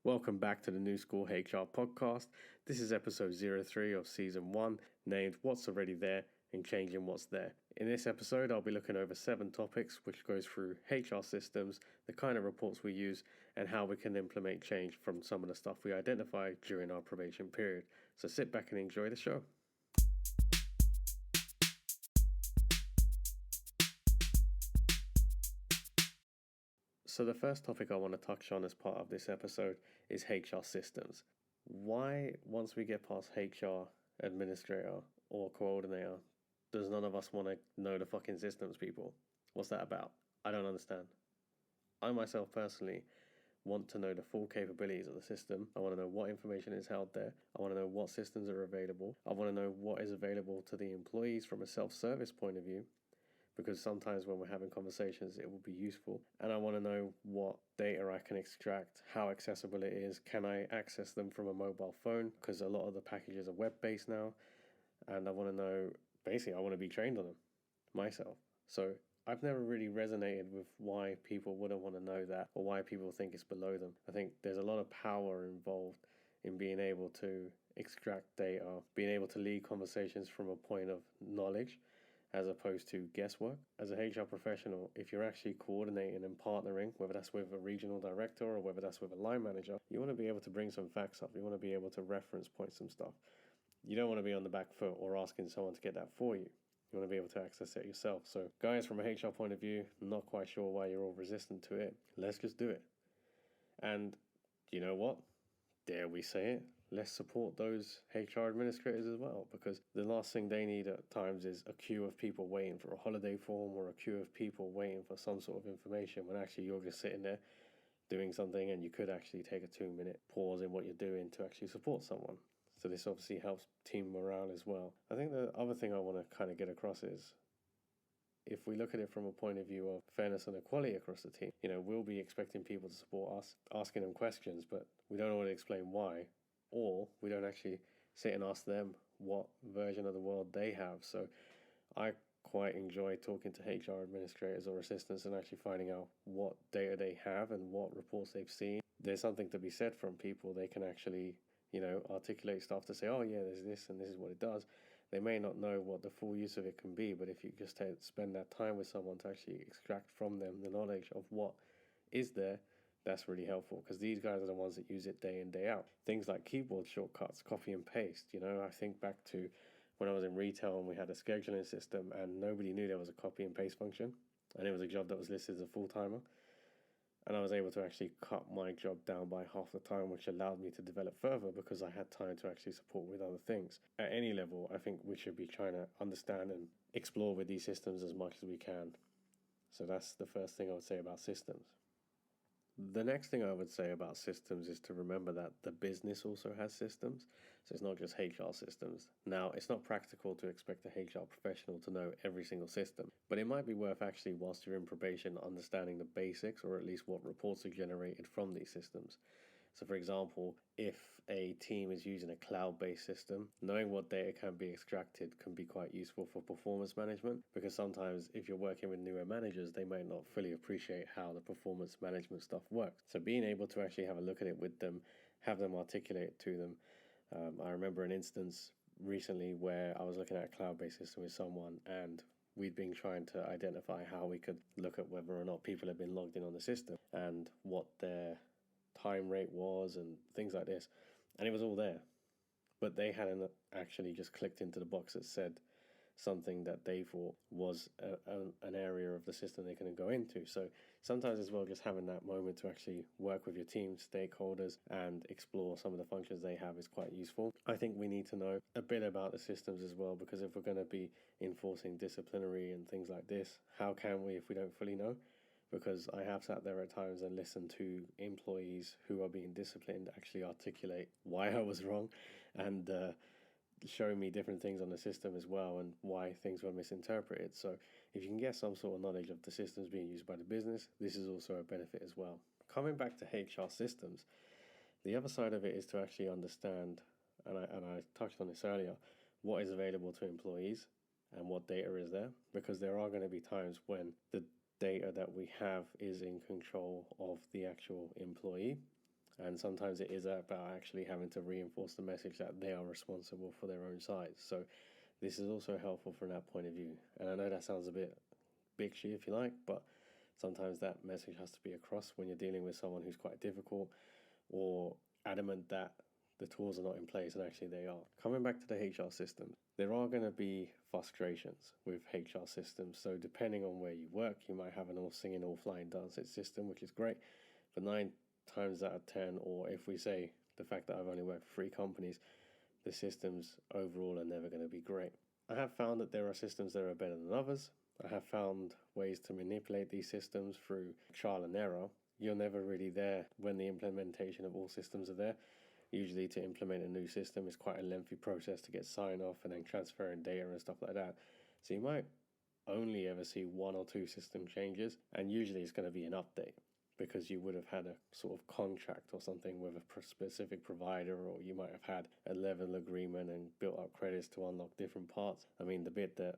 Welcome back to the New School HR podcast. This is episode 03 of season 1, named What's Already There and Changing What's There. In this episode, I'll be looking over 7 topics, which goes through HR systems, the kind of reports we use, and how we can implement change from some of the stuff we identify during our probation period. So sit back and enjoy the show. So the first topic I want to touch on as part of this episode is HR systems. Why, once we get past HR administrator or coordinator, does none of us want to know the fucking systems people? What's that about? I don't understand. I myself personally want to know the full capabilities of the system. I want to know what information is held there. I want to know what systems are available. I want to know what is available to the employees from a self-service point of view, because sometimes when we're having conversations, it will be useful. And I want to know what data I can extract, how accessible it is, can I access them from a mobile phone, because a lot of the packages are web-based now. And I want to know, basically, I want to be trained on them myself. So I've never really resonated with why people wouldn't want to know that or why people think it's below them. I think there's a lot of power involved in being able to extract data, being able to lead conversations from a point of knowledge as opposed to guesswork. As a HR professional, if you're actually coordinating and partnering, whether that's with a regional director or whether that's with a line manager, you want to be able to bring some facts up. You want to be able to reference point some stuff. You don't want to be on the back foot or asking someone to get that for you. You want to be able to access it yourself. So guys, from a HR point of view, not quite sure why you're all resistant to it. Let's just do it. And you know what? Dare we say it? Let's support those HR administrators as well, because the last thing they need at times is a queue of people waiting for a holiday form or a queue of people waiting for some sort of information when actually you're just sitting there doing something and you could actually take a 2-minute pause in what you're doing to actually support someone. So this obviously helps team morale as well. I think the other thing I want to kind of get across is, if we look at it from a point of view of fairness and equality across the team, we'll be expecting people to support us, asking them questions, but we don't want to explain why, or we don't actually sit and ask them what version of the world they have. So I quite enjoy talking to HR administrators or assistants and actually finding out what data they have and what reports they've seen. There's something to be said from people. They can actually, articulate stuff to say, oh yeah, there's this and this is what it does. They may not know what the full use of it can be, but if you just spend that time with someone to actually extract from them the knowledge of what is there, that's really helpful, because these guys are the ones that use it day in, day out. Things like keyboard shortcuts, copy and paste. I think back to when I was in retail and we had a scheduling system and nobody knew there was a copy and paste function, and it was a job that was listed as a full-timer. And I was able to actually cut my job down by half the time, which allowed me to develop further because I had time to actually support with other things. At any level, I think we should be trying to understand and explore with these systems as much as we can. So that's the first thing I would say about systems. The next thing I would say about systems is to remember that the business also has systems. So it's not just HR systems. Now, it's not practical to expect a HR professional to know every single system, but it might be worth actually, whilst you're in probation, understanding the basics, or at least what reports are generated from these systems. So for example, if a team is using a cloud-based system, knowing what data can be extracted can be quite useful for performance management, because sometimes if you're working with newer managers, they might not fully appreciate how the performance management stuff works. So being able to actually have a look at it with them, have them articulate it to them. I remember an instance recently where I was looking at a cloud-based system with someone, and we'd been trying to identify how we could look at whether or not people had been logged in on the system and what their time rate was and things like this, and it was all there, but they hadn't actually just clicked into the box that said something that they thought was an area of the system they couldn't go into. So sometimes as well, just having that moment to actually work with your team stakeholders and explore some of the functions they have is quite useful. I think we need to know a bit about the systems as well, because if we're going to be enforcing disciplinary and things like this, how can we if we don't fully know? Because I have sat there at times and listened to employees who are being disciplined actually articulate why I was wrong, and show me different things on the system as well and why things were misinterpreted. So if you can get some sort of knowledge of the systems being used by the business, this is also a benefit as well. Coming back to HR systems, the other side of it is to actually understand, and I touched on this earlier, what is available to employees and what data is there, because there are going to be times when the data that we have is in control of the actual employee, And sometimes it is about actually having to reinforce the message that they are responsible for their own sides. So this is also helpful from that point of view. And I know that sounds a bit bitchy, if you like, but sometimes that message has to be across when you're dealing with someone who's quite difficult or adamant that the tools are not in place, and actually they are. Coming back to the HR systems, there are going to be frustrations with HR systems. So depending on where you work, you might have an all singing, all flying, dancing system, which is great. But 9 times out of 10, or if we say the fact that I've only worked for 3 companies, the systems overall are never going to be great. I have found that there are systems that are better than others. I have found ways to manipulate these systems through trial and error. You're never really there when the implementation of all systems are there. Usually to implement a new system is quite a lengthy process to get sign off and then transferring data and stuff like that. So you might only ever see 1 or 2 system changes, and usually it's going to be an update because you would have had a sort of contract or something with a specific provider, or you might have had a level agreement and built up credits to unlock different parts. I mean, the bit that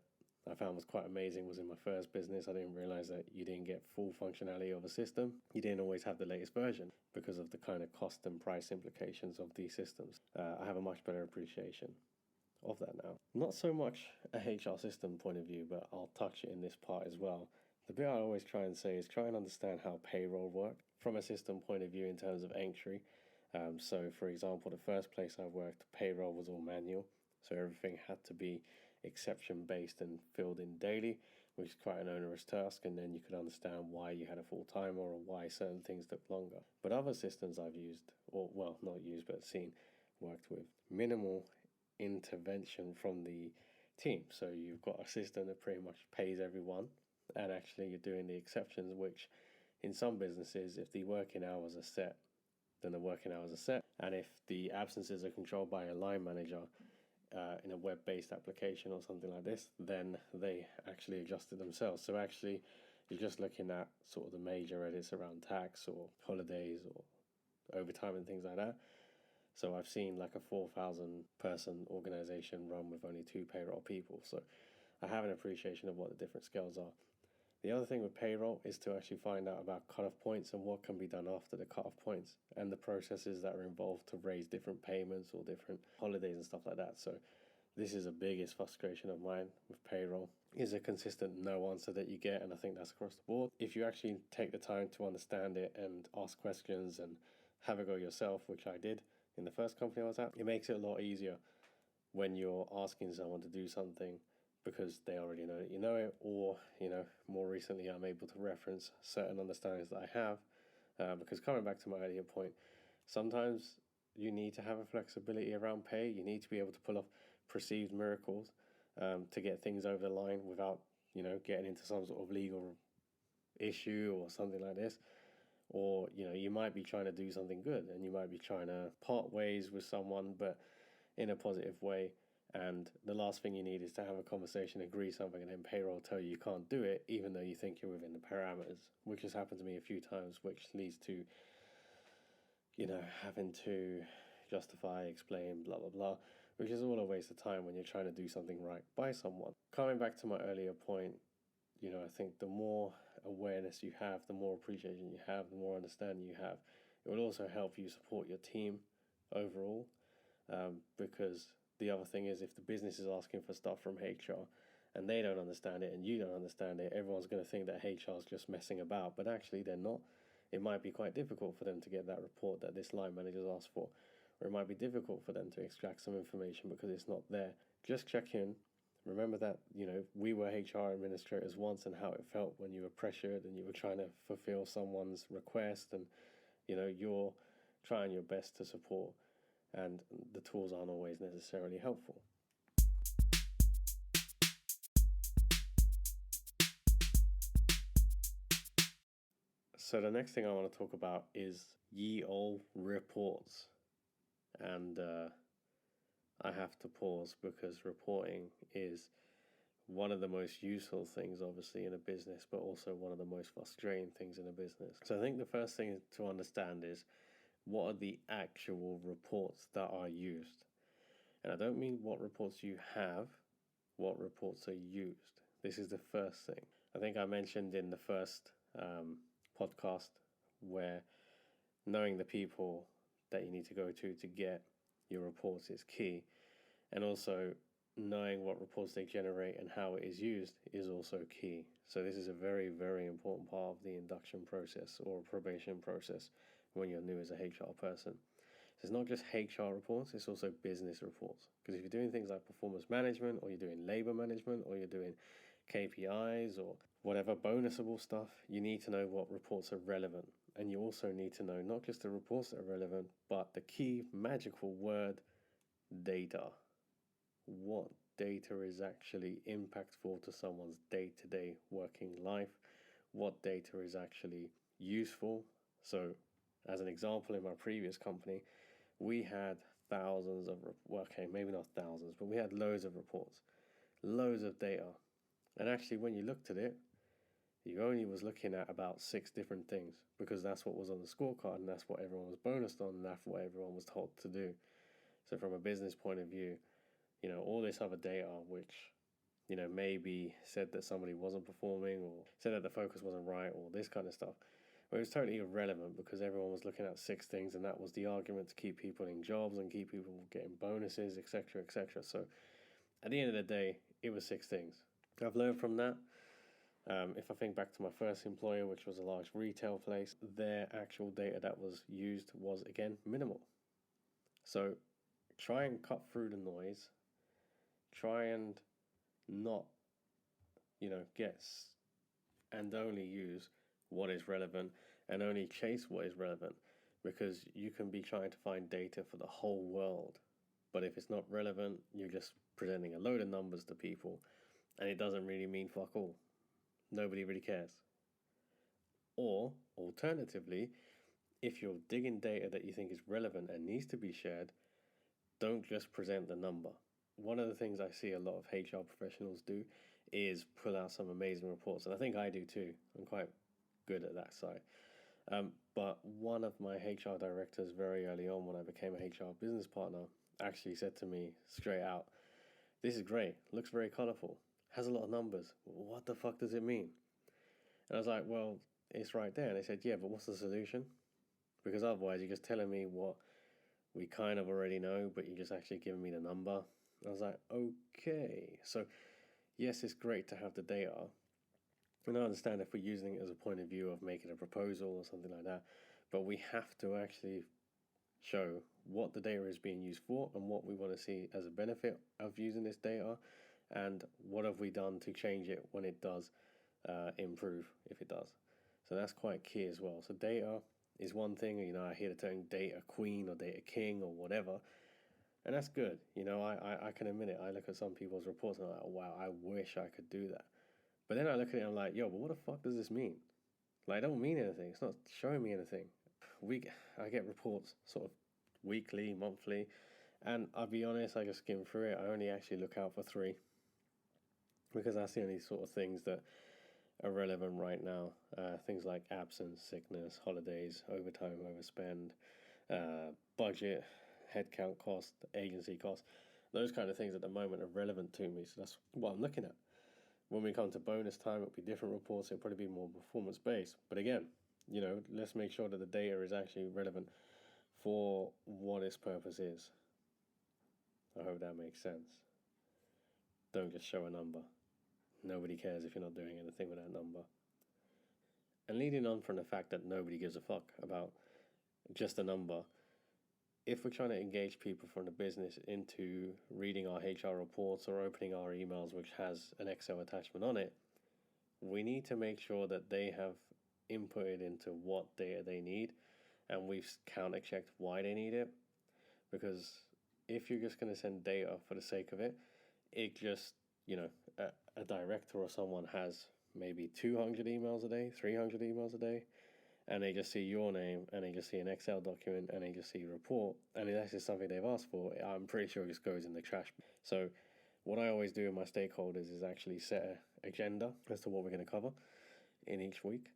I found was quite amazing was in my first business. I didn't realize that you didn't get full functionality of a system. You didn't always have the latest version because of the kind of cost and price implications of these systems. I have a much better appreciation of that now. Not so much a HR system point of view, but I'll touch it in this part as well. The bit I always try and say is try and understand how payroll worked from a system point of view in terms of entry. So for example, the first place I worked, payroll was all manual. So everything had to be exception based and filled in daily, which is quite an onerous task, and then you could understand why you had a full timer or why certain things took longer. But other systems I've used, or well, not used but seen, worked with minimal intervention from the team. So you've got a system that pretty much pays everyone, and actually you're doing the exceptions, which in some businesses, if the working hours are set, then the working hours are set, and if the absences are controlled by a line manager, in a web-based application or something like this, then they actually adjust it themselves. So actually, you're just looking at sort of the major edits around tax or holidays or overtime and things like that. So I've seen like a 4,000 person organization run with only 2 payroll people. So I have an appreciation of what the different scales are. The other thing with payroll is to actually find out about cutoff points and what can be done after the cutoff points and the processes that are involved to raise different payments or different holidays and stuff like that. So this is the biggest frustration of mine with payroll, is a consistent no answer that you get, and I think that's across the board. If you actually take the time to understand it and ask questions and have a go yourself, which I did in the first company I was at, it makes it a lot easier when you're asking someone to do something because they already know that you know it, or, more recently I'm able to reference certain understandings that I have, because coming back to my earlier point, sometimes you need to have a flexibility around pay. You need to be able to pull off perceived miracles to get things over the line without, getting into some sort of legal issue or something like this. Or, you might be trying to do something good and you might be trying to part ways with someone, but in a positive way. And the last thing you need is to have a conversation, agree something, and then payroll tell you can't do it, even though you think you're within the parameters, which has happened to me a few times, which leads to, having to justify, explain, blah, blah, blah, which is all a waste of time when you're trying to do something right by someone. Coming back to my earlier point, I think the more awareness you have, the more appreciation you have, the more understanding you have, it will also help you support your team overall, because the other thing is, if the business is asking for stuff from HR and they don't understand it and you don't understand it, everyone's going to think that HR is just messing about, but actually they're not. It might be quite difficult for them to get that report that this line manager's asked for, or it might be difficult for them to extract some information because it's not there. Just check in. Remember that, we were HR administrators once, and how it felt when you were pressured and you were trying to fulfill someone's request, and, you're trying your best to support, and the tools aren't always necessarily helpful. So the next thing I want to talk about is ye olde reports. And I have to pause because reporting is one of the most useful things, obviously, in a business, but also one of the most frustrating things in a business. So I think the first thing to understand is, what are the actual reports that are used? And I don't mean what reports you have, what reports are used. This is the first thing. I think I mentioned in the first podcast where knowing the people that you need to go to get your reports is key. And also, knowing what reports they generate and how it is used is also key. So this is a very, very important part of the induction process or probation process when you're new as a HR person. So it's not just HR reports, it's also business reports. Because if you're doing things like performance management, or you're doing labor management, or you're doing KPIs or whatever bonusable stuff, you need to know what reports are relevant. And you also need to know not just the reports that are relevant, but the key magical word, data. What data is actually impactful to someone's day-to-day working life? What data is actually useful? So, as an example, in my previous company, we had thousands of, okay, maybe not thousands, but we had loads of reports, loads of data. And actually, when you looked at it, you only was looking at about 6 different things, because that's what was on the scorecard, and that's what everyone was bonused on, and that's what everyone was told to do. So from a business point of view, all this other data, which, maybe said that somebody wasn't performing, or said that the focus wasn't right, or this kind of stuff, well, it was totally irrelevant, because everyone was looking at 6 things, and that was the argument to keep people in jobs and keep people getting bonuses, etc., etc. So at the end of the day, it was 6 things. I've learned from that. If I think back to my first employer, which was a large retail place, their actual data that was used was, again, minimal. So try and cut through the noise. Try and not, and only use what is relevant, and only chase what is relevant, because you can be trying to find data for the whole world, but if it's not relevant, you're just presenting a load of numbers to people, and it doesn't really mean fuck all. Nobody really cares. Or, alternatively, if you're digging data that you think is relevant and needs to be shared, don't just present the number. One of the things I see a lot of HR professionals do is pull out some amazing reports, and I think I do too. I'm quite good at that side. But one of my HR directors very early on, when I became a HR business partner, actually said to me straight out, "This is great, looks very colourful, has a lot of numbers. What the fuck does it mean?" And I was like, "Well, it's right there." And they said, "Yeah, but what's the solution? Because otherwise you're just telling me what we kind of already know, but you're just actually giving me the number." And I was like, okay. So yes, it's great to have the data, and I understand if we're using it as a point of view of making a proposal or something like that, but we have to actually show what the data is being used for and what we want to see as a benefit of using this data, and what have we done to change it when it does improve, if it does. So that's quite key as well. So data is one thing, I hear the term data queen or data king or whatever, and that's good. I can admit it. I look at some people's reports and I'm like, wow, I wish I could do that. But then I look at it and I'm like, yo, but what the fuck does this mean? Like, it don't mean anything. It's not showing me anything. I get reports sort of weekly, monthly, and I'll be honest, I just skim through it. I only actually look out for 3, because that's the only sort of things that are relevant right now. Things like absence, sickness, holidays, overtime, overspend, budget, headcount cost, agency cost. Those kind of things at the moment are relevant to me, so that's what I'm looking at. When we come to bonus time, it'll be different reports. It'll probably be more performance based. But again, let's make sure that the data is actually relevant for what its purpose is. I hope that makes sense. Don't just show a number. Nobody cares if you're not doing anything with that number. And leading on from the fact that nobody gives a fuck about just a number, if we're trying to engage people from the business into reading our HR reports or opening our emails, which has an Excel attachment on it, we need to make sure that they have inputted into what data they need, and we've counter-checked why they need it. Because if you're just going to send data for the sake of it, it just, a director or someone has maybe 200 emails a day, 300 emails a day, and they just see your name, and they just see an Excel document, and they just see a report, and if that's just something they've asked for, I'm pretty sure it just goes in the trash. So what I always do with my stakeholders is actually set an agenda as to what we're going to cover in each week.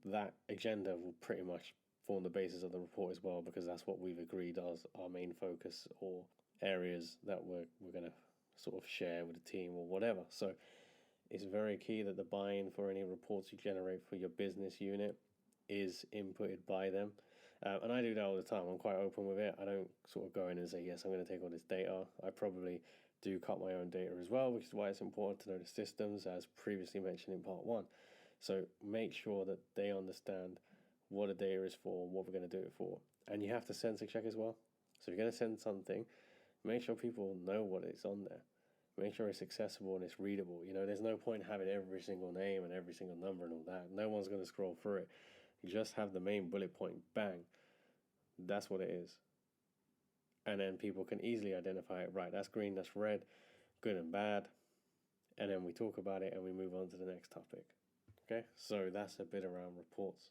That agenda will pretty much form the basis of the report as well, because that's what we've agreed as our main focus or areas that we're going to sort of share with the team or whatever. So it's very key that the buy-in for any reports you generate for your business unit is inputted by them, And I do that all the time. I'm quite open with it. I don't sort of go in and say, yes, I'm going to take all this data. I probably do cut my own data as well, which is why it's important to know the systems, as previously mentioned in part 1. So make sure that they understand what the data is for, what we're going to do it for. And you have to sensor check as well. So if you're going to send something, make sure people know what is on there. Make sure it's accessible and it's readable. There's no point having every single name and every single number and all that. No one's going to scroll through it. You just have the main bullet point, bang. That's what it is. And then people can easily identify it. Right, that's green, that's red, good and bad. And then we talk about it and we move on to the next topic. Okay, so that's a bit around reports.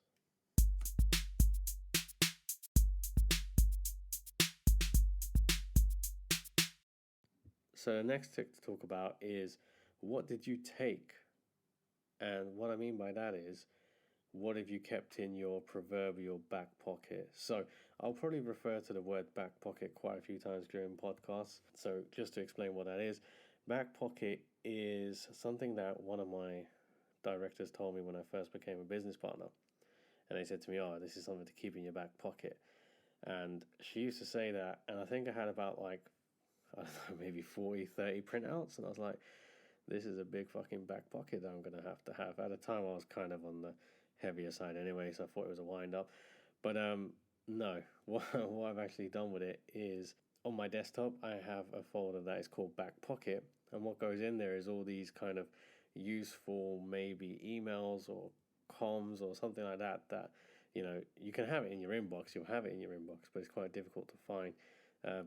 So the next tick to talk about is, what did you take? And what I mean by that is, what have you kept in your proverbial back pocket? So I'll probably refer to the word back pocket quite a few times during podcasts. So just to explain what that is, back pocket is something that one of my directors told me when I first became a business partner. And they said to me, oh, this is something to keep in your back pocket. And she used to say that, and I think I had about like, I don't know, maybe 40, 30 printouts. And I was like, this is a big fucking back pocket that I'm going to have. At the time, I was kind of on the heavier side anyway, so I thought it was a wind up. But no, what I've actually done with it is, on my desktop, I have a folder that is called Back Pocket. And what goes in there is all these kind of useful, maybe emails or comms or something like that, you can have it in your inbox. You'll have it in your inbox, but it's quite difficult to find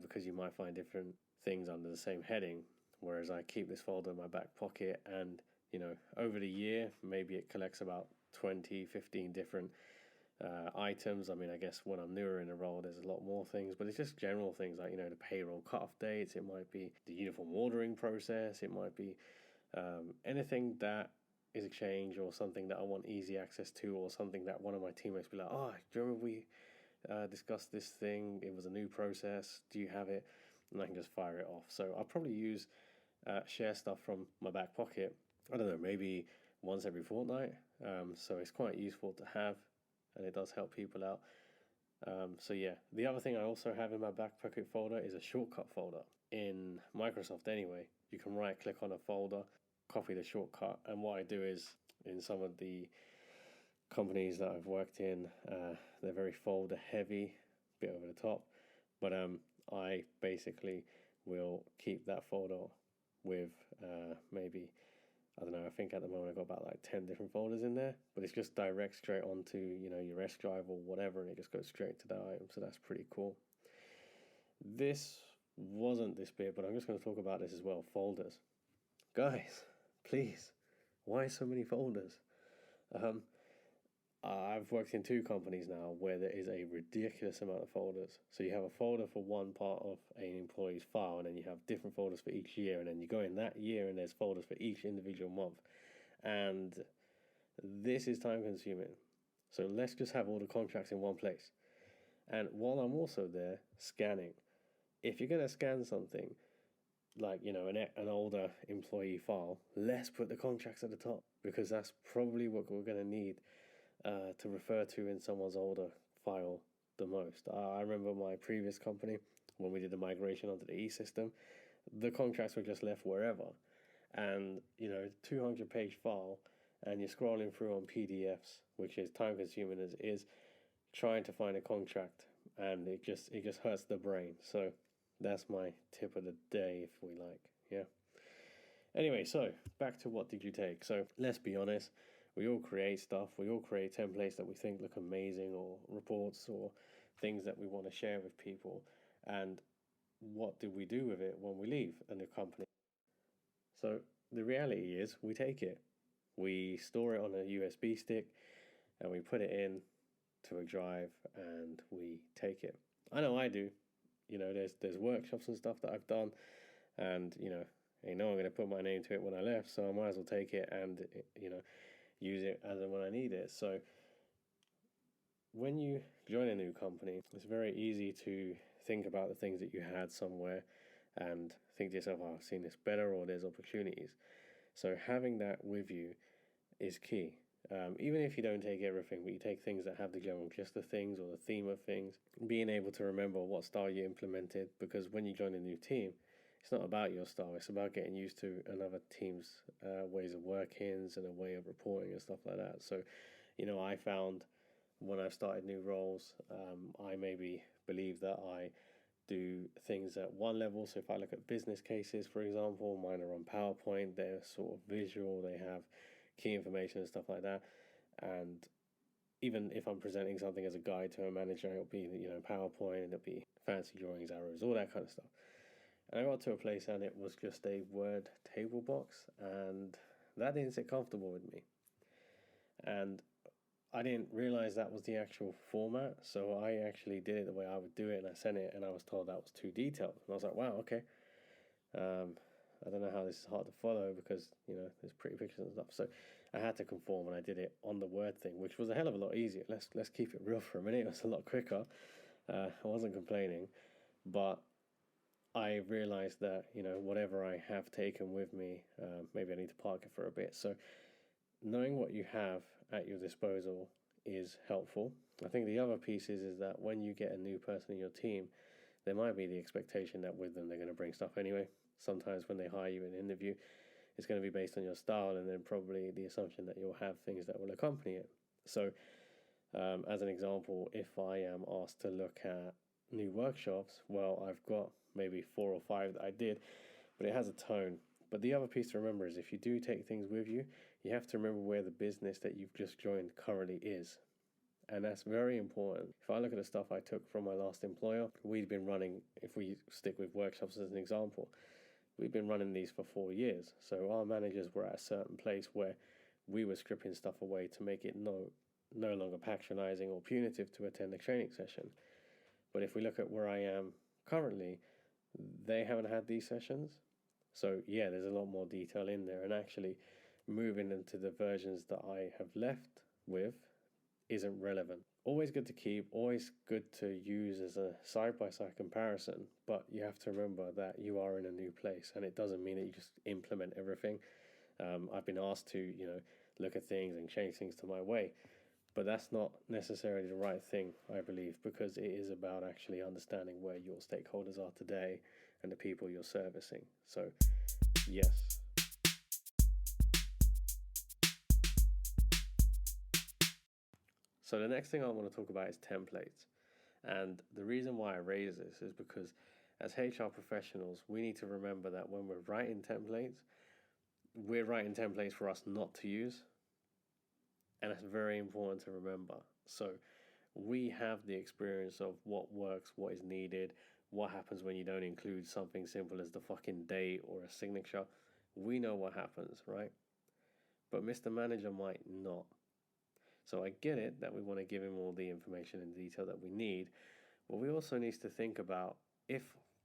because you might find different things under the same heading. Whereas I keep this folder in my back pocket, and over the year, maybe it collects about 20, 15 different items. I mean, I guess when I'm newer in a role, there's a lot more things, but it's just general things like, the payroll cutoff dates. It might be the uniform ordering process. It might be anything that is a change or something that I want easy access to, or something that one of my teammates be like, oh, do you remember we discussed this thing? It was a new process. Do you have it? And I can just fire it off. So I'll probably share stuff from my back pocket, I don't know, maybe once every fortnight. So it's quite useful to have, and it does help people out. So yeah, the other thing I also have in my back pocket folder is a shortcut folder. In Microsoft anyway, you can right click on a folder, copy the shortcut, and what I do is, in some of the companies that I've worked in, they're very folder heavy, bit over the top, but I basically will keep that folder with maybe, I don't know, I think at the moment I've got about like 10 different folders in there, but it's just direct straight onto, your S drive or whatever, and it just goes straight to that item. So that's pretty cool. This wasn't this bit, but I'm just going to talk about this as well. Folders. Guys, please, why so many folders? I've worked in 2 companies now where there is a ridiculous amount of folders. So you have a folder for one part of an employee's file, and then you have different folders for each year, and then you go in that year and there's folders for each individual month. And this is time consuming. So let's just have all the contracts in one place. And while I'm also there scanning, if you're going to scan something like, an older employee file, let's put the contracts at the top, because that's probably what we're going to need to refer to in someone's older file the most. I remember my previous company, when we did the migration onto the E-system, the contracts were just left wherever. And, 200-page file, and you're scrolling through on PDFs, which is time consuming as it is, trying to find a contract, and it just hurts the brain. So that's my tip of the day, if we like. Yeah. Anyway, so back to what did you take? So let's be honest. We all create stuff. We all create templates that we think look amazing, or reports, or things that we want to share with people. And what do we do with it when we leave a new company? So the reality is, we take it. We store it on a USB stick, and we put it in to a drive, and we take it. I know I do. There's workshops and stuff that I've done, and ain't no one going to put my name to it when I left, so I might as well take it and use it as and when I need it. So when you join a new company, it's very easy to think about the things that you had somewhere and think to yourself, oh, I've seen this better, or there's opportunities. So having that with you is key. Even if you don't take everything, but you take things that have the general gist of things or the theme of things, being able to remember what style you implemented, because when you join a new team, it's not about your style, it's about getting used to another team's ways of workings and a way of reporting and stuff like that. So, I found when I've started new roles, I maybe believe that I do things at one level. So if I look at business cases, for example, mine are on PowerPoint, they're sort of visual, they have key information and stuff like that. And even if I'm presenting something as a guide to a manager, it'll be, PowerPoint, it'll be fancy drawings, arrows, all that kind of stuff. And I got to a place and it was just a Word table box, and that didn't sit comfortable with me. And I didn't realize that was the actual format, so I actually did it the way I would do it, and I sent it, and I was told that was too detailed. And I was like, wow, okay. I don't know how this is hard to follow because, there's pretty pictures and stuff. So I had to conform, and I did it on the Word thing, which was a hell of a lot easier. Let's keep it real for a minute. It was a lot quicker. I wasn't complaining, but I realized that, whatever I have taken with me, maybe I need to park it for a bit. So knowing what you have at your disposal is helpful. I think the other piece is that when you get a new person in your team, there might be the expectation that with them they're going to bring stuff anyway. Sometimes when they hire you in an interview, it's going to be based on your style, and then probably the assumption that you'll have things that will accompany it. So as an example, if I am asked to look at new workshops, well, I've got maybe 4 or 5 that I did, but it has a tone. But the other piece to remember is if you do take things with you, you have to remember where the business that you've just joined currently is. And that's very important. If I look at the stuff I took from my last employer, we'd been running, if we stick with workshops as an example, we've been running these for 4 years. So our managers were at a certain place where we were stripping stuff away to make it no longer patronizing or punitive to attend a training session. But if we look at where I am currently, they haven't had these sessions. So yeah, there's a lot more detail in there, and actually moving into the versions that I have left with isn't relevant. Always good to keep, always good to use as a side-by-side comparison, but you have to remember that you are in a new place, and it doesn't mean that you just implement everything. I've been asked to, look at things and change things to my way, but that's not necessarily the right thing, I believe, because it is about actually understanding where your stakeholders are today and the people you're servicing. So, yes. So the next thing I want to talk about is templates. And the reason why I raise this is because as HR professionals, we need to remember that when we're writing templates, we're writing templates for us not to use. And it's very important to remember. So we have the experience of what works, what is needed, what happens when you don't include something simple as the fucking date or a signature. We know what happens, right? But Mr. Manager might not. So I get it that we want to give him all the information and detail that we need, but we also need to think about if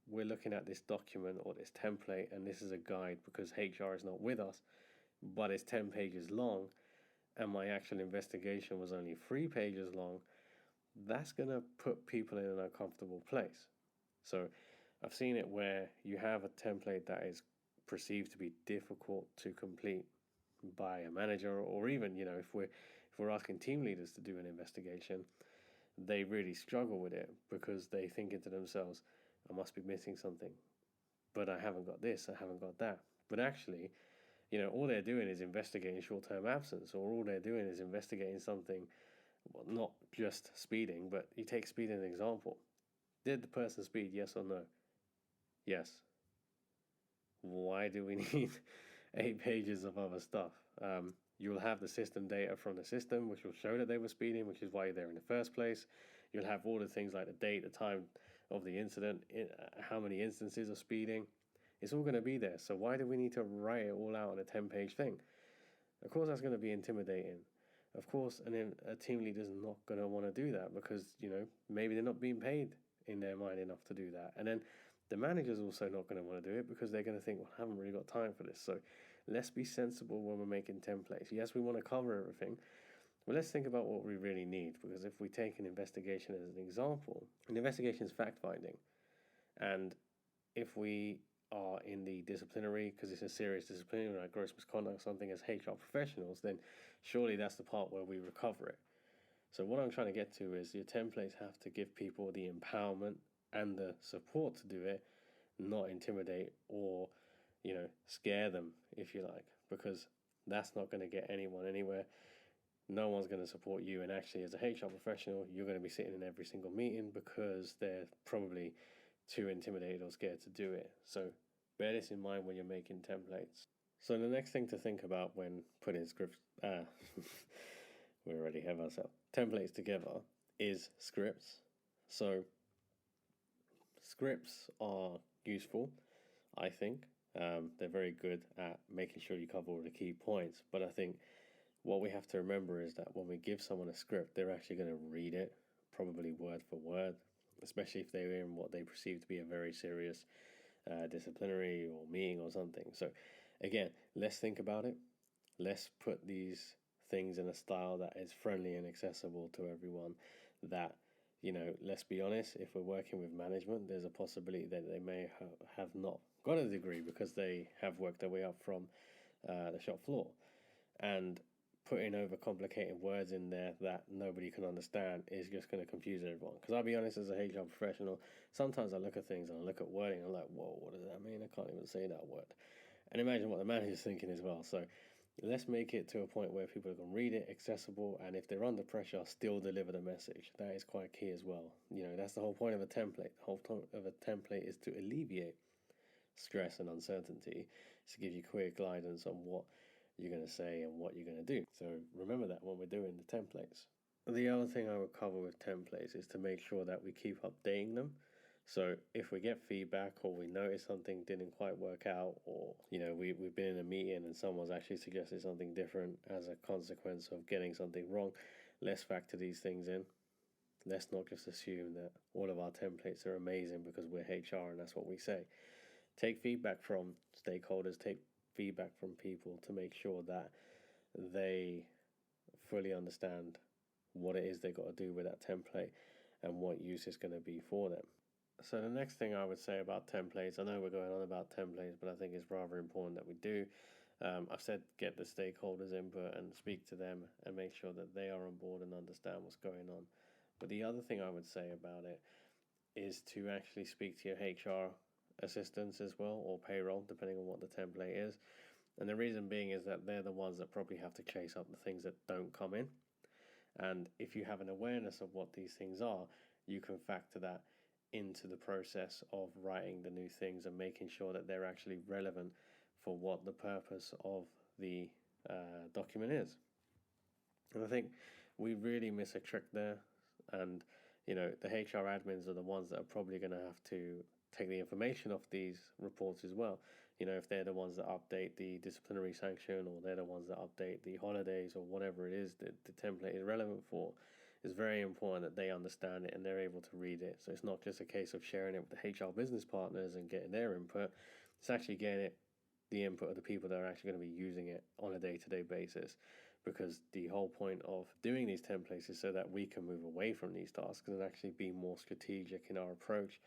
we're looking at this document or this template and this is a guide because HR is not with us, but it's 10 pages long and my actual investigation was only 3 pages long, that's going to put people in an uncomfortable place. So I've seen it where you have a template that is perceived to be difficult to complete by a manager, or even, if we're asking team leaders to do an investigation, they really struggle with it because they think into themselves, I must be missing something, but I haven't got this, I haven't got that. But actually, all they're doing is investigating short-term absence, or all they're doing is investigating something, well, not just speeding, but you take speed as an example. Did the person speed, yes or no? Yes. Why do we need 8 pages of other stuff? You'll have the system data from the system, which will show that they were speeding, which is why you're there in the first place. You'll have all the things like the date, the time of the incident, how many instances of speeding. It's all going to be there. So why do we need to write it all out on a 10-page thing? Of course, that's going to be intimidating. Of course, and then a team leader's not going to want to do that because, maybe they're not being paid in their mind enough to do that. And then the manager's also not going to want to do it because they're going to think, well, I haven't really got time for this. So let's be sensible when we're making templates. Yes, we want to cover everything, but let's think about what we really need. Because if we take an investigation as an example, an investigation is fact-finding. And if we are in the disciplinary, because it's a serious disciplinary like gross misconduct, something as HR professionals, then surely that's the part where we recover it. So what I'm trying to get to is your templates have to give people the empowerment and the support to do it, not intimidate or, scare them, if you like, because that's not going to get anyone anywhere. No one's going to support you, and actually, as a HR professional, you're going to be sitting in every single meeting because they're probably too intimidated or scared to do it. So bear this in mind when you're making templates. So the next thing to think about when putting scripts, we already have ourselves templates together, is scripts. So scripts are useful, I think. They're very good at making sure you cover all the key points. But I think what we have to remember is that when we give someone a script, they're actually going to read it, probably word for word, especially if they're in what they perceive to be a very serious disciplinary or meeting or something. So again, let's think about it. Let's put these things in a style that is friendly and accessible to everyone. That, let's be honest, if we're working with management, there's a possibility that they may have not got a degree because they have worked their way up from the shop floor. And putting over complicated words in there that nobody can understand is just going to confuse everyone. Because I'll be honest, as a HR professional, sometimes I look at things and I look at wording and I'm like, whoa, what does that mean? I can't even say that word. And imagine what the manager's thinking as well. So let's make it to a point where people can read it, accessible, and if they're under pressure, still deliver the message. That is quite key as well. That's the whole point of a template. The whole point of a template is to alleviate stress and uncertainty, to give you clear guidance on what you're going to say and what you're going to do. So remember that when we're doing the templates. The other thing I would cover with templates is to make sure that we keep updating them. So if we get feedback or we notice something didn't quite work out, or we've been in a meeting and someone's actually suggested something different as a consequence of getting something wrong, let's factor these things in. Let's not just assume that all of our templates are amazing because we're HR and that's what we say. Take feedback from stakeholders, take feedback from people to make sure that they fully understand what it is they got to do with that template and what use it's going to be for them. So the next thing I would say about templates, I know we're going on about templates, but I think it's rather important that we do. I've said get the stakeholders' input and speak to them and make sure that they are on board and understand what's going on. But the other thing I would say about it is to actually speak to your HR assistants as well, or payroll, depending on what the template is. And the reason being is that they're the ones that probably have to chase up the things that don't come in. And if you have an awareness of what these things are, you can factor that into the process of writing the new things and making sure that they're actually relevant for what the purpose of the document is. And I think we really miss a trick there. And, the HR admins are the ones that are probably going to have to take the information off these reports as well. If they're the ones that update the disciplinary sanction, or they're the ones that update the holidays, or whatever it is that the template is relevant for, it's very important that they understand it and they're able to read it. So it's not just a case of sharing it with the HR business partners and getting their input. It's actually getting the input of the people that are actually going to be using it on a day-to-day basis. Because the whole point of doing these templates is so that we can move away from these tasks and actually be more strategic in our approach.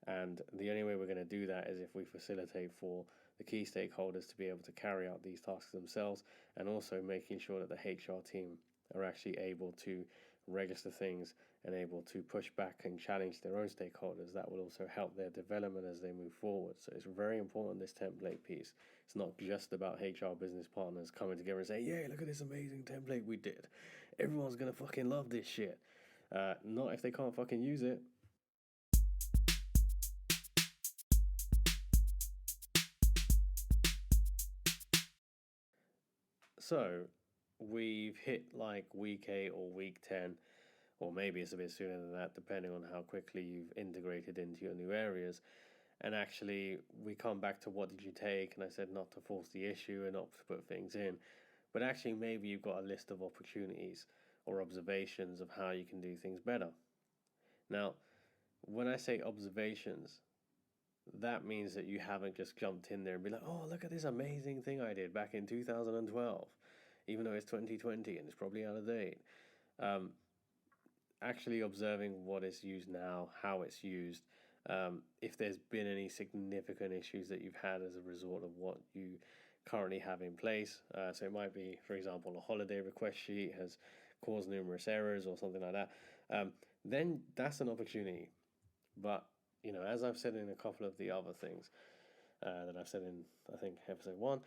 And the only way we're going to do that is if we facilitate for the key stakeholders to be able to carry out these tasks themselves, and also making sure that the HR team are actually able to register things and able to push back and challenge their own stakeholders. That will also help their development as they move forward. So it's very important, this template piece. It's not just about HR business partners coming together and saying, yeah, look at this amazing template we did. Everyone's going to fucking love this shit. Not if they can't fucking use it. So we've hit like week 8 or week 10, or maybe it's a bit sooner than that, depending on how quickly you've integrated into your new areas. And actually, we come back to what did you take? And I said not to force the issue and not to put things in. But actually, maybe you've got a list of opportunities or observations of how you can do things better. Now, when I say observations, that means that you haven't just jumped in there and be like, oh, look at this amazing thing I did back in 2012, even though it's 2020 and it's probably out of date. Actually observing what is used now, how it's used, If there's been any significant issues that you've had as a result of what you currently have in place. So it might be, for example, a holiday request sheet has caused numerous errors or something like that. Then that's an opportunity. But, as I've said in a couple of the other things that I've said in, I think, episode 1,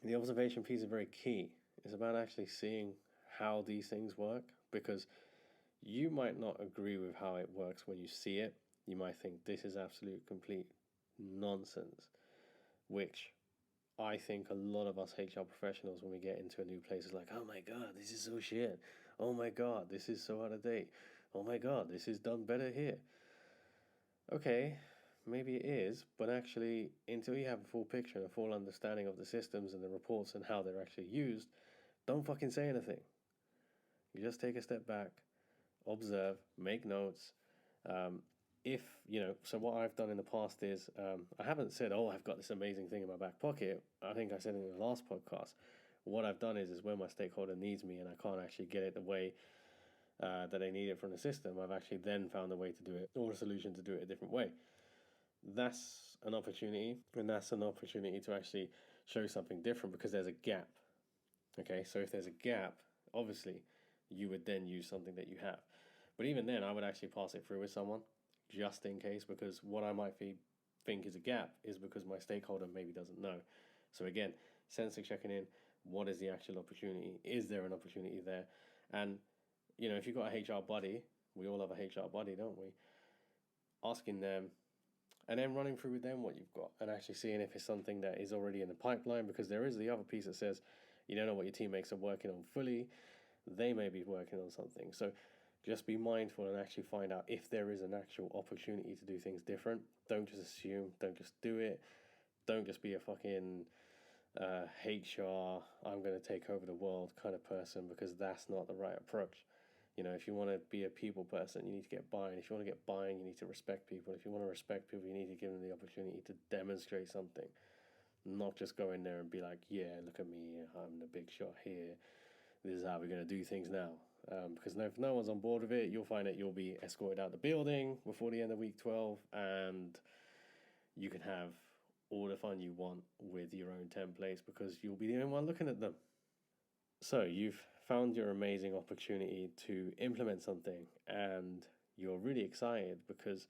the observation piece is very key. It's about actually seeing how these things work, because you might not agree with how it works when you see it. You might think this is absolute complete nonsense, which I think a lot of us HR professionals, when we get into a new place, is like, oh my God, this is so shit. Oh my God, this is so out of date. Oh my God, this is done better here. Okay, maybe it is, but actually, until you have a full picture and a full understanding of the systems and the reports and how they're actually used, don't fucking say anything. You just take a step back, observe, make notes. So what I've done in the past is, I haven't said, oh, I've got this amazing thing in my back pocket. I think I said in the last podcast, what I've done is when my stakeholder needs me and I can't actually get it the way that they need it from the system, I've actually then found a way to do it, or a solution to do it a different way. That's an opportunity, and that's an opportunity to actually show something different because there's a gap. Okay, so if there's a gap, obviously you would then use something that you have. But even then, I would actually pass it through with someone just in case, because what I might think is a gap is because my stakeholder maybe doesn't know. So again, sensing, checking in, what is the actual opportunity? Is there an opportunity there? And, if you've got a HR buddy, we all have a HR buddy, don't we? Asking them and then running through with them what you've got and actually seeing if it's something that is already in the pipeline, because there is the other piece that says, you don't know what your teammates are working on fully. They may be working on something. So just be mindful and actually find out if there is an actual opportunity to do things different. Don't just assume. Don't just do it. Don't just be a fucking HR, I'm going to take over the world kind of person, because that's not the right approach. If you want to be a people person, you need to get buy-in. If you want to get buy-in, you need to respect people. If you want to respect people, you need to give them the opportunity to demonstrate something. Not just go in there and be like, yeah, look at me, I'm the big shot here. This is how we're going to do things now. Because if no one's on board with it, you'll find that you'll be escorted out the building before the end of week 12, and you can have all the fun you want with your own templates because you'll be the only one looking at them. So you've found your amazing opportunity to implement something, and you're really excited because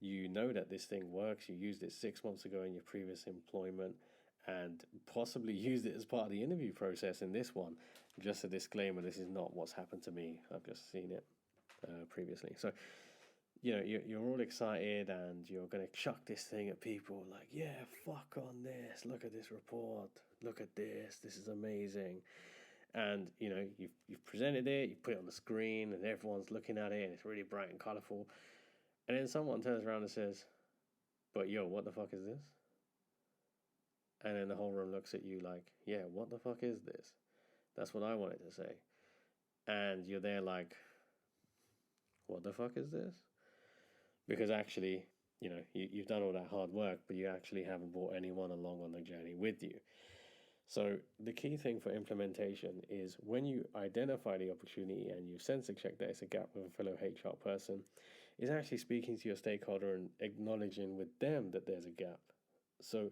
you know that this thing works. You used it 6 months ago in your previous employment and possibly used it as part of the interview process in this one. Just a disclaimer, this is not what's happened to me. I've just seen it previously. So, you're all excited and you're going to chuck this thing at people like, yeah, fuck on this. Look at this report. Look at this. This is amazing. And, you've presented it, you put it on the screen and everyone's looking at it and it's really bright and colorful. And then someone turns around and says, but yo, what the fuck is this? And then the whole room looks at you like, yeah, what the fuck is this? That's what I wanted to say. And you're there like, what the fuck is this? Because actually, you've done all that hard work, but you actually haven't brought anyone along on the journey with you. So the key thing for implementation is when you identify the opportunity and you sense and check that it's a gap with a fellow HR person, is actually speaking to your stakeholder and acknowledging with them that there's a gap. So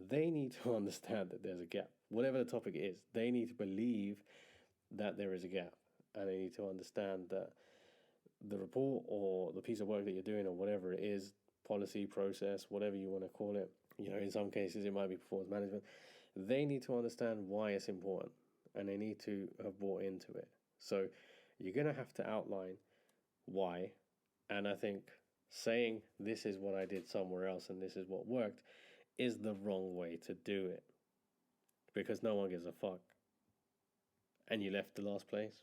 they need to understand that there's a gap. Whatever the topic is, they need to believe that there is a gap. And they need to understand that the report or the piece of work that you're doing or whatever it is, policy, process, whatever you want to call it, in some cases it might be performance management, they need to understand why it's important and they need to have bought into it. So you're going to have to outline why. And I think saying this is what I did somewhere else and this is what worked is the wrong way to do it, because no one gives a fuck and you left the last place.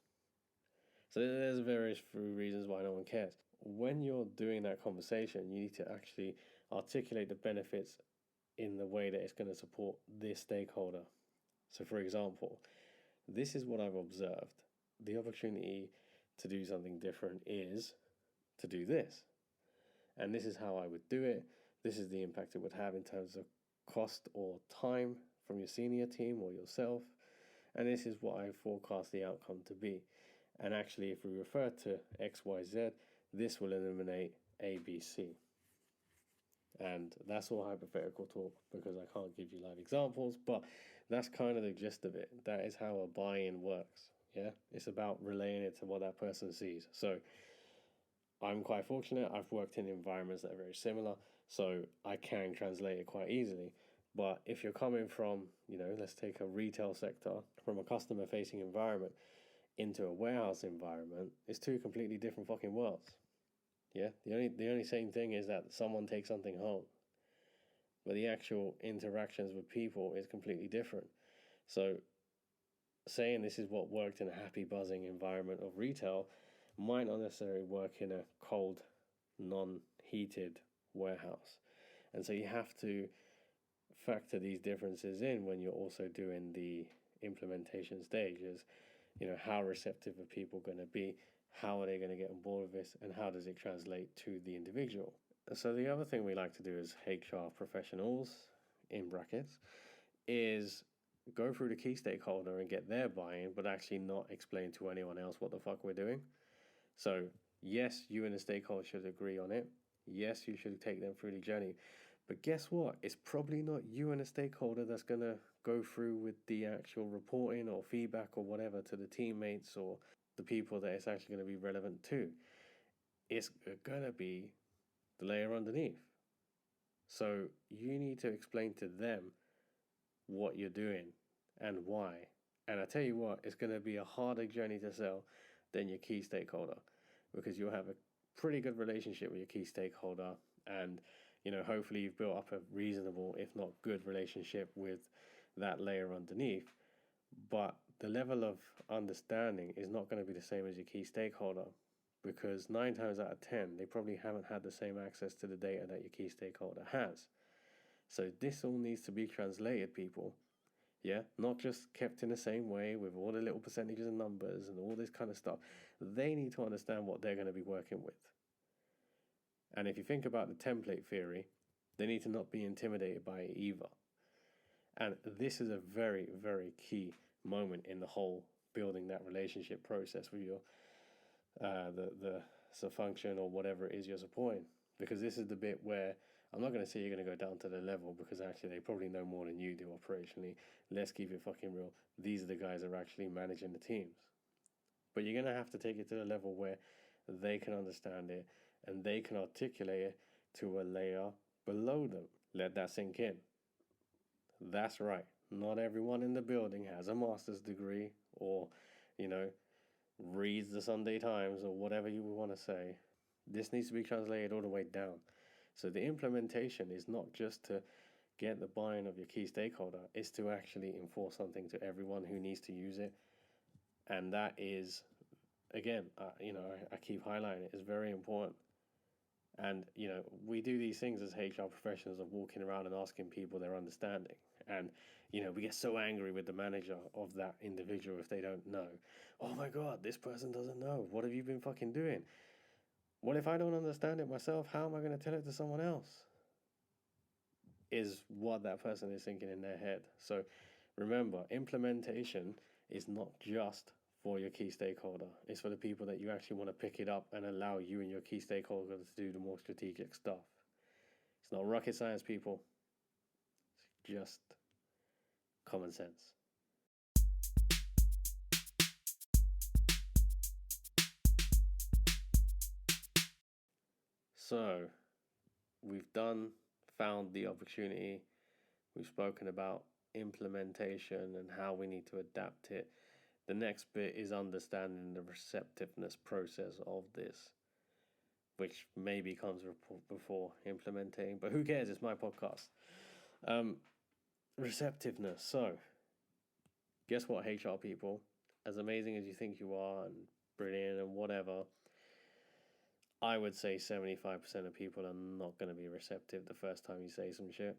So there's various reasons why no one cares. When you're doing that conversation, you need to actually articulate the benefits in the way that it's going to support this stakeholder. So for example, this is what I've observed. The opportunity to do something different is to do this. And this is how I would do it. This is the impact it would have in terms of cost or time from your senior team or yourself. And this is what I forecast the outcome to be. And actually, if we refer to X, Y, Z, this will eliminate A, B, C. And that's all hypothetical talk because I can't give you live examples, but that's kind of the gist of it. That is how a buy-in works. Yeah, it's about relaying it to what that person sees. So I'm quite fortunate. I've worked in environments that are very similar, so I can translate it quite easily. But if you're coming from, let's take a retail sector, from a customer facing environment into a warehouse environment, it's two completely different fucking worlds. Yeah, the only same thing is that someone takes something home, but the actual interactions with people is completely different. So saying this is what worked in a happy buzzing environment of retail might not necessarily work in a cold, non-heated warehouse. And so you have to factor these differences in when you're also doing the implementation stages. How receptive are people going to be? How are they going to get on board with this? And how does it translate to the individual? So the other thing we like to do as HR professionals, in brackets, is go through the key stakeholder and get their buy-in, but actually not explain to anyone else what the fuck we're doing. So yes, you and the stakeholder should agree on it. Yes, you should take them through the journey. But guess what? It's probably not you and a stakeholder that's going to go through with the actual reporting or feedback or whatever to the teammates or the people that it's actually going to be relevant to. It's going to be the layer underneath. So you need to explain to them what you're doing and why. And I tell you what, it's going to be a harder journey to sell than your key stakeholder, because you'll have a pretty good relationship with your key stakeholder, and hopefully you've built up a reasonable, if not good, relationship with that layer underneath. But the level of understanding is not going to be the same as your key stakeholder, because 9 times out of 10 they probably haven't had the same access to the data that your key stakeholder has. So this all needs to be translated, people. Yeah, not just kept in the same way with all the little percentages and numbers and all this kind of stuff. They need to understand what they're going to be working with. And if you think about the template theory, they need to not be intimidated by it either. And this is a very, very key moment in the whole building that relationship process with your the function or whatever it is you're supporting. Because this is the bit where I'm not going to say you're going to go down to the level, because actually they probably know more than you do operationally. Let's keep it fucking real. These are the guys that are actually managing the teams. But you're going to have to take it to the level where they can understand it and they can articulate it to a layer below them. Let that sink in. That's right. Not everyone in the building has a master's degree or, reads the Sunday Times or whatever you want to say. This needs to be translated all the way down. So the implementation is not just to get the buy-in of your key stakeholder, it's to actually enforce something to everyone who needs to use it. And that is, again, I keep highlighting it, it's very important. And, we do these things as HR professionals of walking around and asking people their understanding. And, we get so angry with the manager of that individual if they don't know. Oh my God, this person doesn't know. What have you been fucking doing? Well, if I don't understand it myself, how am I going to tell it to someone else? Is what that person is thinking in their head. So remember, implementation is not just for your key stakeholder. It's for the people that you actually want to pick it up and allow you and your key stakeholder to do the more strategic stuff. It's not rocket science, people. It's just common sense. So we've found the opportunity. We've spoken about implementation and how we need to adapt it. The next bit is understanding the receptiveness process of this, which maybe comes before implementing, but who cares? It's my podcast. Receptiveness. So, guess what, HR people? As amazing as you think you are and brilliant and whatever, I would say 75% of people are not going to be receptive the first time you say some shit.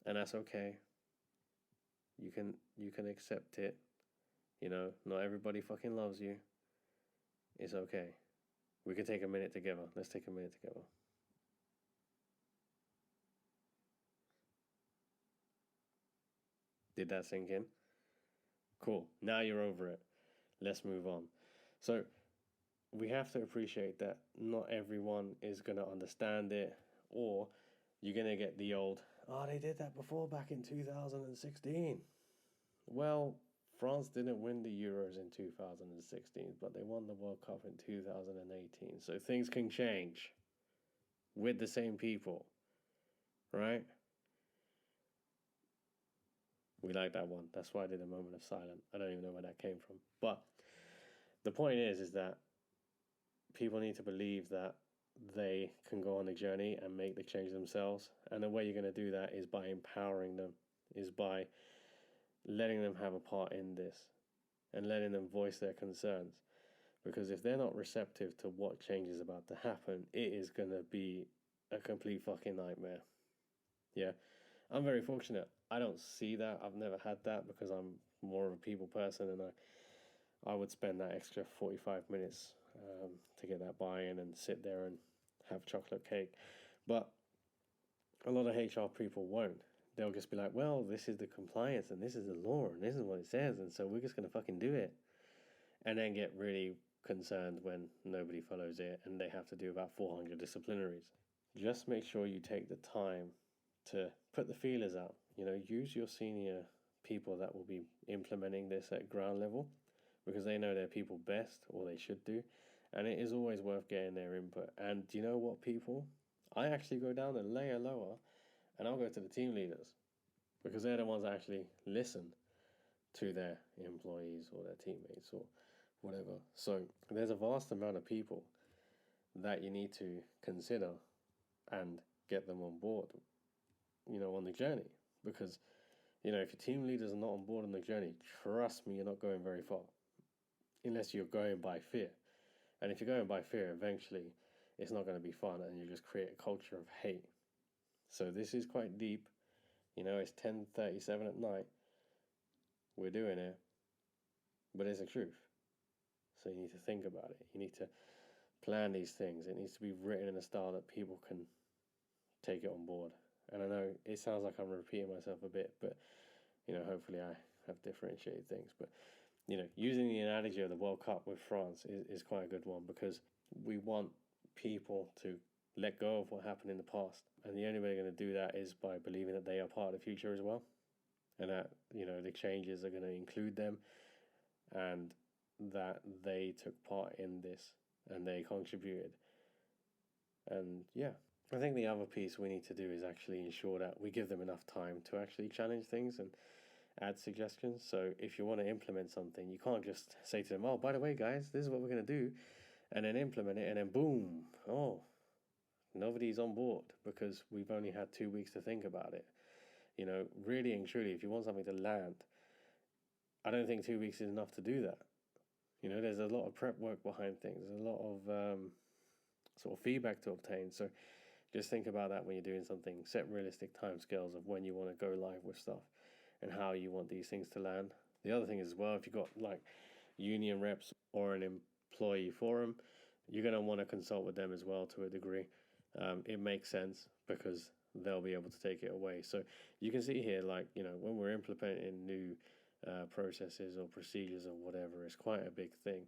And that's okay. You can accept it. Not everybody fucking loves you. It's okay. We can take a minute together. Let's take a minute together. Did that sink in? Cool. Now you're over it. Let's move on. So we have to appreciate that not everyone is going to understand it, or you're going to get the old, oh, they did that before back in 2016. Well, France didn't win the Euros in 2016, but they won the World Cup in 2018. So things can change with the same people, right? We like that one. That's why I did a moment of silence. I don't even know where that came from. But the point is that people need to believe that they can go on the journey and make the change themselves. And the way you're going to do that is by empowering them, is by letting them have a part in this and letting them voice their concerns. Because if they're not receptive to what change is about to happen, it is going to be a complete fucking nightmare. Yeah. I'm very fortunate. I don't see that. I've never had that because I'm more of a people person, and I would spend that extra 45 minutes to get that buy-in and sit there and have chocolate cake. But a lot of HR people won't. They'll just be like, well, this is the compliance and this is the law and this is what it says, and so we're just going to fucking do it. And then get really concerned when nobody follows it and they have to do about 400 disciplinaries. Just make sure you take the time to put the feelers out. Use your senior people that will be implementing this at ground level, because they know their people best, or they should do. And it is always worth getting their input. And do you know what, people? I actually go down a layer lower and I'll go to the team leaders, because they're the ones that actually listen to their employees or their teammates or whatever. So there's a vast amount of people that you need to consider and get them on board, on the journey. Because, if your team leaders are not on board on the journey, trust me, you're not going very far. Unless you're going by fear. And if you're going by fear, eventually it's not going to be fun and you just create a culture of hate. So this is quite deep. It's 10:37 at night. We're doing it. But it's the truth. So you need to think about it. You need to plan these things. It needs to be written in a style that people can take it on board. And I know it sounds like I'm repeating myself a bit, but, hopefully I have differentiated things. But, using the analogy of the World Cup with France is quite a good one, because we want people to let go of what happened in the past. And the only way they're going to do that is by believing that they are part of the future as well. And that, the changes are going to include them, and that they took part in this and they contributed. And yeah, I think the other piece we need to do is actually ensure that we give them enough time to actually challenge things and add suggestions. So if you want to implement something, you can't just say to them, oh, by the way, guys, this is what we're going to do, and then implement it, and then boom, oh, nobody's on board because we've only had 2 weeks to think about it. Really and truly, if you want something to land, I don't think 2 weeks is enough to do that. There's a lot of prep work behind things. There's a lot of sort of feedback to obtain. So just think about that when you're doing something. Set realistic timescales of when you want to go live with stuff and how you want these things to land. The other thing is, as well, if you've got like union reps or an employee forum, you're going to want to consult with them as well to a degree. It makes sense because they'll be able to take it away. So you can see here, like, when we're implementing new processes or procedures or whatever, it's quite a big thing.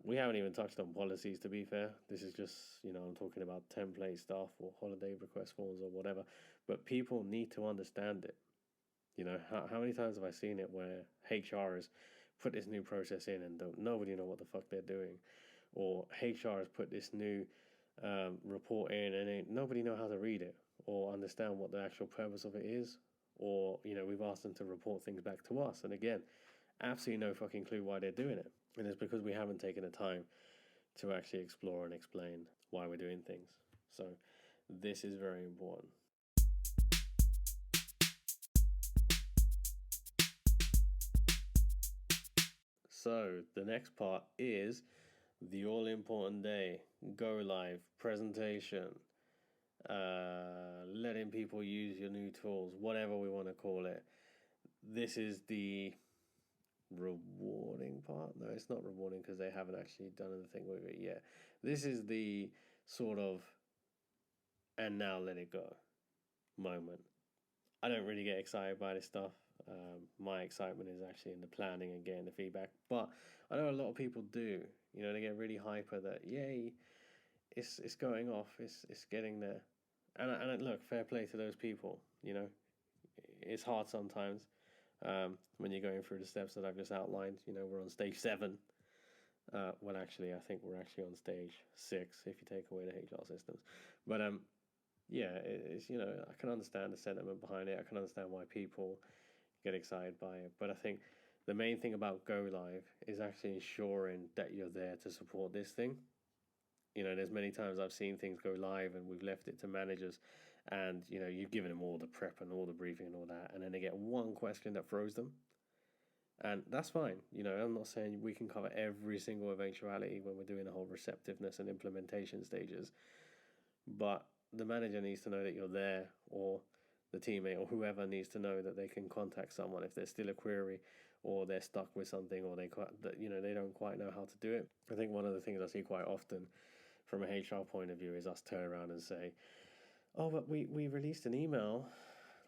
We haven't even touched on policies, to be fair. This is just, I'm talking about template stuff or holiday request forms or whatever. But people need to understand it. How many times have I seen it where HR has put this new process in and nobody know what the fuck they're doing? Or HR has put this new report in and nobody know how to read it or understand what the actual purpose of it is. Or, we've asked them to report things back to us. And again, absolutely no fucking clue why they're doing it. And it's because we haven't taken the time to actually explore and explain why we're doing things. So this is very important. So the next part is the all-important day, go live, presentation, letting people use your new tools, whatever we want to call it. This is the rewarding part. No, it's not rewarding because they haven't actually done anything with it yet. This is the sort of and now let it go moment. I don't really get excited by this stuff. My excitement is actually in the planning and getting the feedback, but I know a lot of people do. They get really hyper that yay, it's going off, it's getting there. And look, fair play to those people. It's hard sometimes when you're going through the steps that I've just outlined. We're on stage 7. Well, actually, I think we're actually on stage 6 if you take away the HR systems. But yeah, it's I can understand the sentiment behind it. I can understand why people get excited by it. But I think the main thing about Go Live is actually ensuring that you're there to support this thing. There's many times I've seen things go live and we've left it to managers, and you've given them all the prep and all the briefing and all that, and then they get one question that throws them. And that's fine. I'm not saying we can cover every single eventuality when we're doing the whole receptiveness and implementation stages, but the manager needs to know that you're there, or the teammate or whoever needs to know that they can contact someone if there's still a query, or they're stuck with something, or they don't quite know how to do it. I think one of the things I see quite often from a HR point of view is us turn around and say, "Oh, but we released an email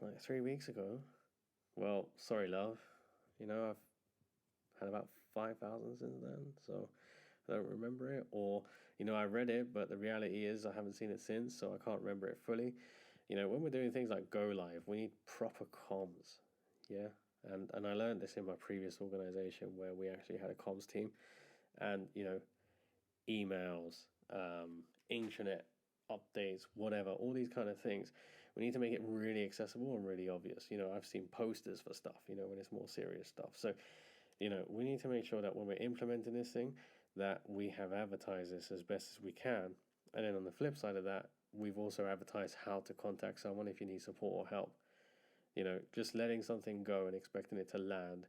like 3 weeks ago." Well, sorry, love. I've had about 5,000 since then, so I don't remember it. Or, I read it, but the reality is I haven't seen it since, so I can't remember it fully. When we're doing things like Go Live, we need proper comms. Yeah. And I learned this in my previous organization where we actually had a comms team, and, emails, intranet updates, whatever, all these kind of things. We need to make it really accessible and really obvious. I've seen posters for stuff, when it's more serious stuff. So, we need to make sure that when we're implementing this thing, that we have advertised this as best as we can. And then on the flip side of that, we've also advertised how to contact someone if you need support or help. Just letting something go and expecting it to land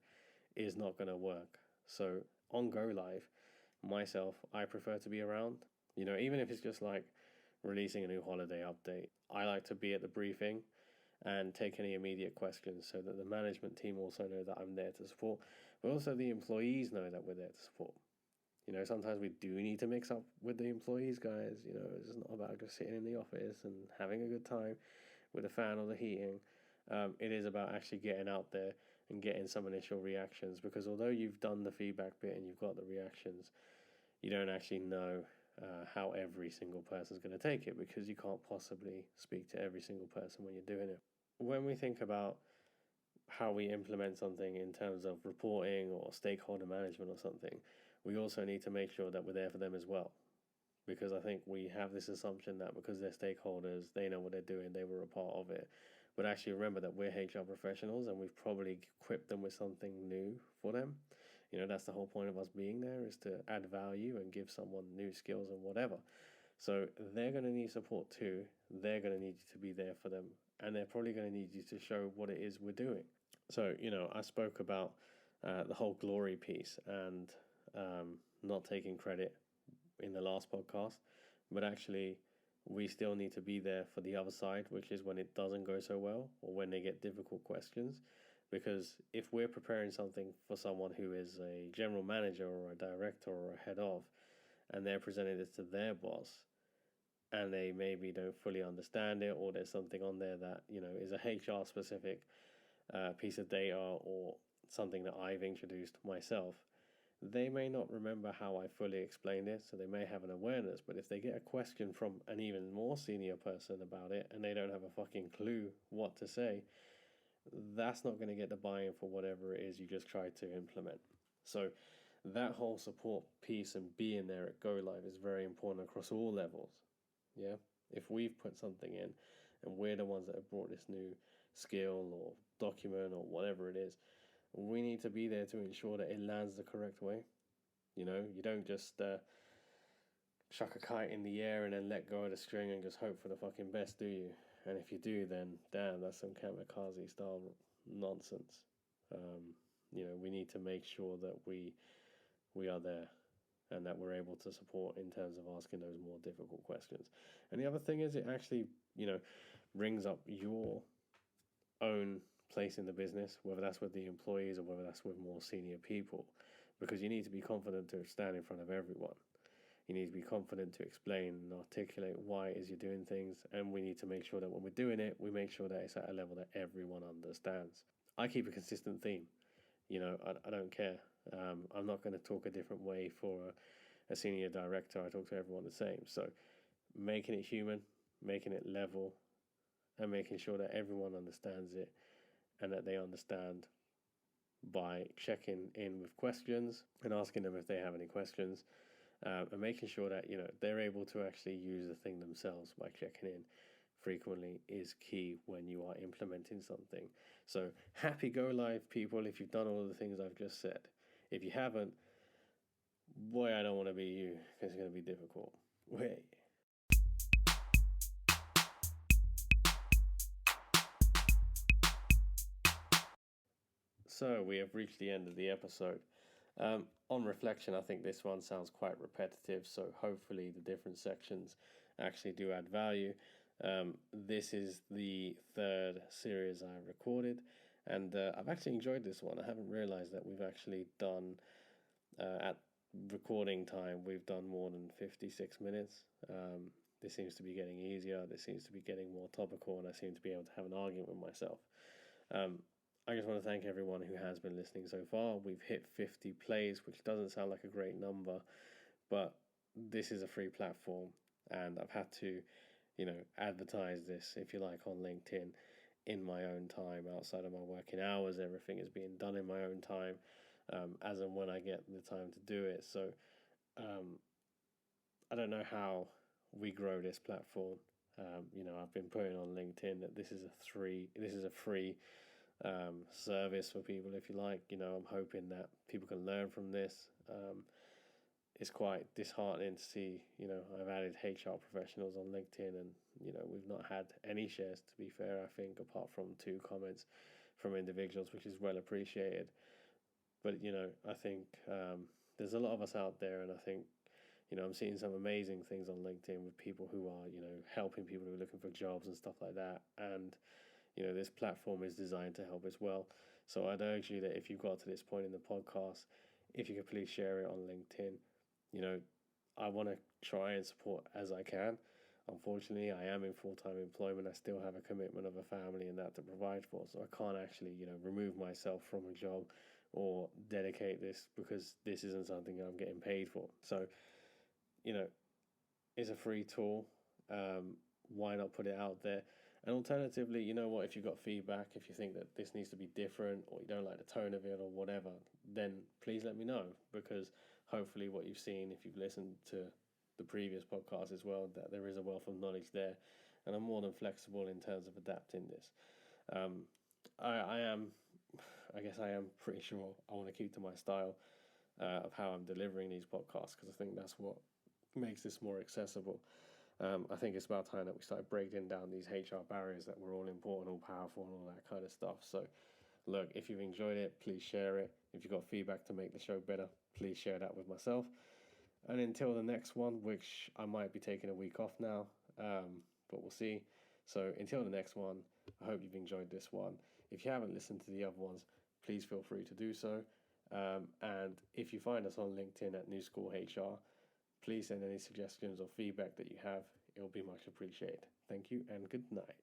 is not going to work. So on Go Live, myself, I prefer to be around. Even if it's just like releasing a new holiday update, I like to be at the briefing and take any immediate questions so that the management team also know that I'm there to support, but also the employees know that we're there to support. Sometimes we do need to mix up with the employees, guys. It's not about just sitting in the office and having a good time with the fan or the heating. It is about actually getting out there and getting some initial reactions, because although you've done the feedback bit and you've got the reactions, you don't actually know how every single person's going to take it, because you can't possibly speak to every single person when you're doing it. When we think about how we implement something in terms of reporting or stakeholder management or something, we also need to make sure that we're there for them as well. Because I think we have this assumption that because they're stakeholders, they know what they're doing, they were a part of it. But actually remember that we're HR professionals and we've probably equipped them with something new for them. That's the whole point of us being there, is to add value and give someone new skills and whatever. So they're going to need support too. They're going to need you to be there for them. And they're probably going to need you to show what it is we're doing. So, I spoke about the whole glory piece and not taking credit in the last podcast, but actually we still need to be there for the other side, which is when it doesn't go so well or when they get difficult questions. Because if we're preparing something for someone who is a general manager or a director or a head of, and they're presenting this to their boss, and they maybe don't fully understand it, or there's something on there that is a HR specific piece of data or something that I've introduced myself, they may not remember how I fully explained it, so they may have an awareness. But if they get a question from an even more senior person about it and they don't have a fucking clue what to say, that's not going to get the buy-in for whatever it is you just tried to implement. So that whole support piece and being there at Go Live is very important across all levels. Yeah, if we've put something in and we're the ones that have brought this new skill or document or whatever it is, we need to be there to ensure that it lands the correct way. You don't just chuck a kite in the air and then let go of the string and just hope for the fucking best, do you? And if you do, then damn, that's some kamikaze style nonsense. We need to make sure that we are there and that we're able to support in terms of asking those more difficult questions. And the other thing is, it actually, brings up your own place in the business, whether that's with the employees or whether that's with more senior people, because you need to be confident to stand in front of everyone. You need to be confident to explain and articulate why it is you're doing things, and we need to make sure that when we're doing it, we make sure that it's at a level that everyone understands. I keep a consistent theme. I don't care. I'm not going to talk a different way for a senior director. I talk to everyone the same. So making it human, making it level, and making sure that everyone understands it and that they understand by checking in with questions and asking them if they have any questions, and making sure that they're able to actually use the thing themselves by checking in frequently is key when you are implementing something. So happy go live, people, if you've done all of the things I've just said. If you haven't, boy, I don't want to be you, because it's going to be difficult. Wait. So we have reached the end of the episode. On reflection, I think this one sounds quite repetitive, so hopefully the different sections actually do add value. This is the third series I recorded, and I've actually enjoyed this one. I haven't realized that we've actually done, at recording time, we've done more than 56 minutes. This seems to be getting easier, this seems to be getting more topical, and I seem to be able to have an argument with myself. I just want to thank everyone who has been listening so far. We've hit 50 plays, which doesn't sound like a great number, but this is a free platform, and I've had to, advertise this, if you like, on LinkedIn in my own time, outside of my working hours. Everything is being done in my own time, as and when I get the time to do it. So, I don't know how we grow this platform. I've been putting on LinkedIn that this is a free service for people, if you like. I'm hoping that people can learn from this. It's quite disheartening to see, I've added HR professionals on LinkedIn, and, we've not had any shares, to be fair, I think, apart from 2 comments from individuals, which is well appreciated. But, I think there's a lot of us out there, and I think, I'm seeing some amazing things on LinkedIn with people who are, helping people who are looking for jobs and stuff like that. And this platform is designed to help as well. So I'd urge you that if you've got to this point in the podcast, if you could please share it on LinkedIn. I want to try and support as I can. Unfortunately, I am in full-time employment. I still have a commitment of a family and that to provide for. So I can't actually, remove myself from a job or dedicate this, because this isn't something I'm getting paid for. So, it's a free tool. Why not put it out there? And alternatively, if you've got feedback, if you think that this needs to be different, or you don't like the tone of it or whatever, then please let me know, because hopefully what you've seen, if you've listened to the previous podcast as well, that there is a wealth of knowledge there, and I'm more than flexible in terms of adapting this. I am pretty sure I want to keep to my style of how I'm delivering these podcasts, because I think that's what makes this more accessible. I think it's about time that we start breaking down these HR barriers, that we're all important, all powerful, and all that kind of stuff. So, look, if you've enjoyed it, please share it. If you've got feedback to make the show better, please share that with myself. And until the next one, which I might be taking a week off now, but we'll see. So until the next one, I hope you've enjoyed this one. If you haven't listened to the other ones, please feel free to do so. And if you find us on LinkedIn at New School HR, please send any suggestions or feedback that you have. It will be much appreciated. Thank you and good night.